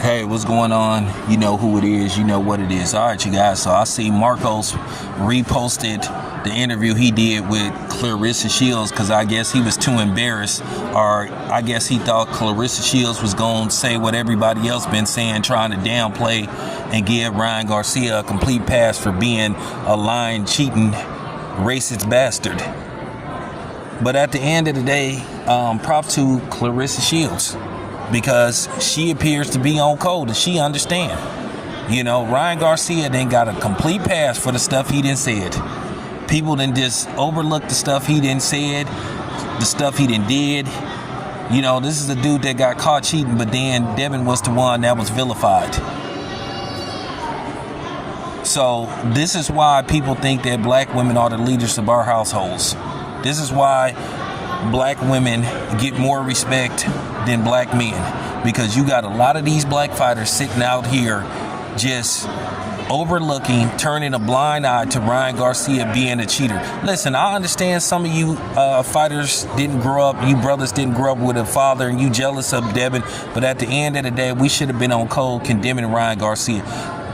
Hey, what's going on? You know who it is, you know what it is. All right, you guys, so I see Marcos reposted the interview he did with Clarissa Shields because I guess he was too embarrassed, or I guess he thought Clarissa Shields was going to say what everybody else been saying, trying to downplay and give Ryan Garcia a complete pass for being a lying, cheating, racist bastard. But at the end of the day, props to Clarissa Shields, because she appears to be on code and she understand. You know, Ryan Garcia then got a complete pass for the stuff he done said. People done just overlook the stuff he done said, the stuff he done did. You know, this is a dude that got caught cheating, but then Devin was the one that was vilified. So this is why people think that black women are the leaders of our households. This is why black women get more respect than black men, because you got a lot of these black fighters sitting out here just overlooking, turning a blind eye to Ryan Garcia being a cheater. Listen, I understand some of you fighters didn't grow up, you brothers didn't grow up with a father and you jealous of Devin, but at the end of the day, we should have been on code condemning Ryan Garcia.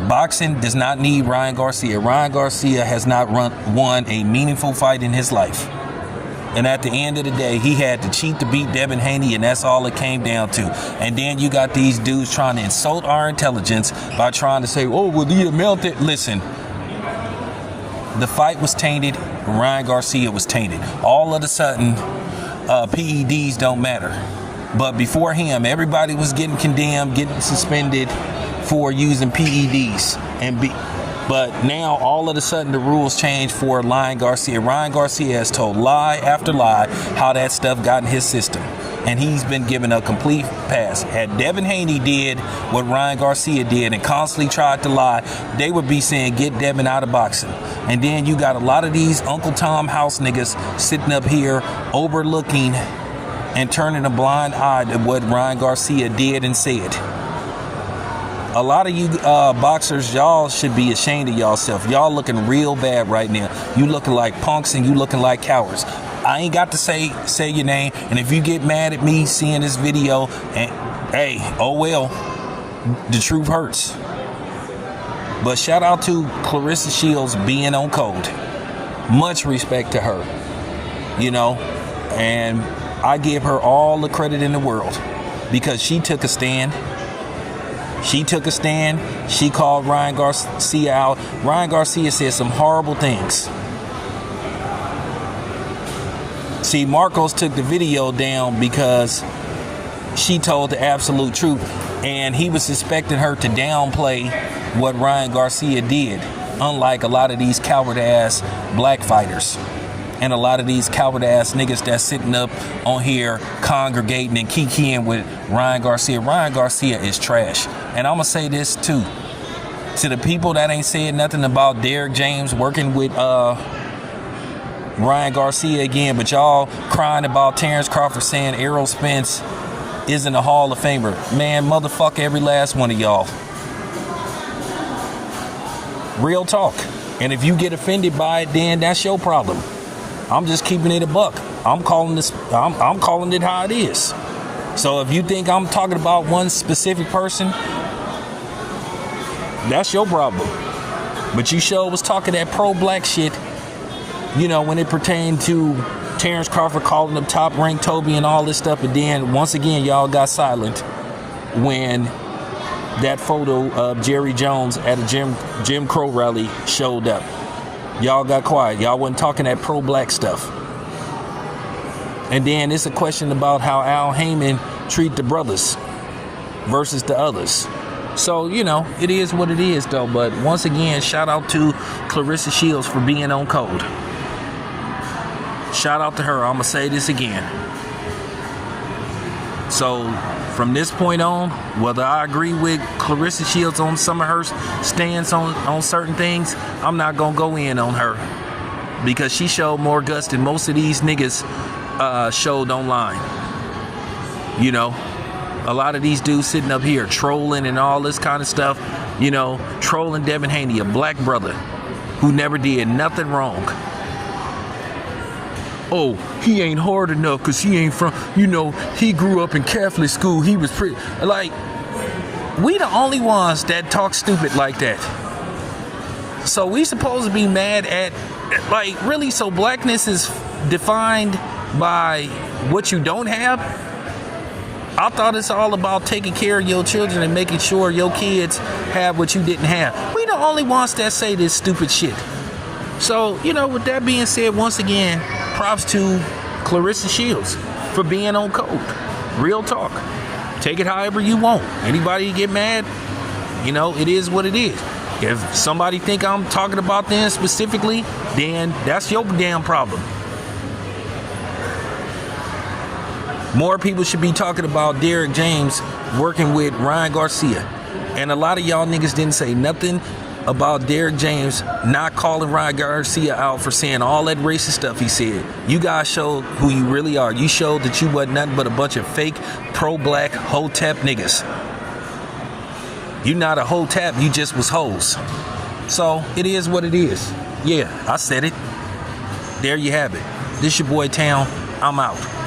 Boxing does not need Ryan Garcia. Ryan Garcia has not won a meaningful fight in his life. And at the end of the day, he had to cheat to beat Devin Haney, and that's all it came down to. And then you got these dudes trying to insult our intelligence by trying to say, oh, well, the amount that... Listen, the fight was tainted. Ryan Garcia was tainted. All of a sudden, PEDs don't matter. But before him, everybody was getting condemned, getting suspended for using PEDs. But now, all of a sudden, the rules change for Ryan Garcia. Ryan Garcia has told lie after lie how that stuff got in his system. And he's been given a complete pass. Had Devin Haney did what Ryan Garcia did and constantly tried to lie, they would be saying, get Devin out of boxing. And then you got a lot of these Uncle Tom house niggas sitting up here overlooking and turning a blind eye to what Ryan Garcia did and said. A lot of you boxers, y'all should be ashamed of y'allself. Y'all looking real bad right now. You looking like punks and you looking like cowards. I ain't got to say your name, and if you get mad at me seeing this video, and hey, oh well, the truth hurts. But shout out to Clarissa Shields being on code. Much respect to her, you know, and I give her all the credit in the world because she took a stand. She took a stand. She called Ryan Garcia out. Ryan Garcia said some horrible things. See, Marcos took the video down because she told the absolute truth, and he was expecting her to downplay what Ryan Garcia did, unlike a lot of these coward-ass black fighters. And a lot of these coward-ass niggas that's sitting up on here congregating and kikiing with Ryan Garcia. Ryan Garcia is trash. And I'm going to say this, too. To the people that ain't saying nothing about Derrick James working with Ryan Garcia again, but y'all crying about Terrence Crawford saying Errol Spence isn't a Hall of Famer. Man, motherfuck every last one of y'all. Real talk. And if you get offended by it, then that's your problem. I'm just keeping it a buck. I'm calling it how it is. So if you think I'm talking about one specific person, that's your problem. But you sure was talking that pro-black shit, you know, when it pertained to Terrence Crawford calling him top-ranked Toby and all this stuff. And then once again, y'all got silent when that photo of Jerry Jones at a Jim Crow rally showed up. Y'all got quiet. Y'all wasn't talking that pro-black stuff. And then it's a question about how Al Heyman treat the brothers versus the others. So, you know, it is what it is, though. But once again, shout out to Clarissa Shields for being on code. Shout out to her. I'm going to say this again. So, from this point on, whether I agree with Clarissa Shields on some of her stance on certain things, I'm not going to go in on her because she showed more guts than most of these niggas showed online. You know, a lot of these dudes sitting up here trolling and all this kind of stuff, you know, trolling Devin Haney, a black brother who never did nothing wrong. Oh, he ain't hard enough because he ain't from, you know, he grew up in Catholic school. He was pretty, like, We the only ones that talk stupid like that. So we supposed to be mad at, like, really? So blackness is defined by what you don't have? I thought it's all about taking care of your children and making sure your kids have what you didn't have. We the only ones that say this stupid shit. So, you know, with that being said, once again, props to Clarissa Shields for being on code. Real talk. Take it however you want. Anybody get mad, you know, it is what it is. If somebody think I'm talking about them specifically, then that's your damn problem. More people should be talking about Derrick James working with Ryan Garcia. And a lot of y'all niggas didn't say nothing about Derrick James not calling Ryan Garcia out for saying all that racist stuff he said. You guys showed who you really are. You showed that you wasn't nothing but a bunch of fake pro-black hotep niggas. You not a hotep, you just was hoes. So it is what it is. Yeah, I said it. There you have it. This your boy Town. I'm out.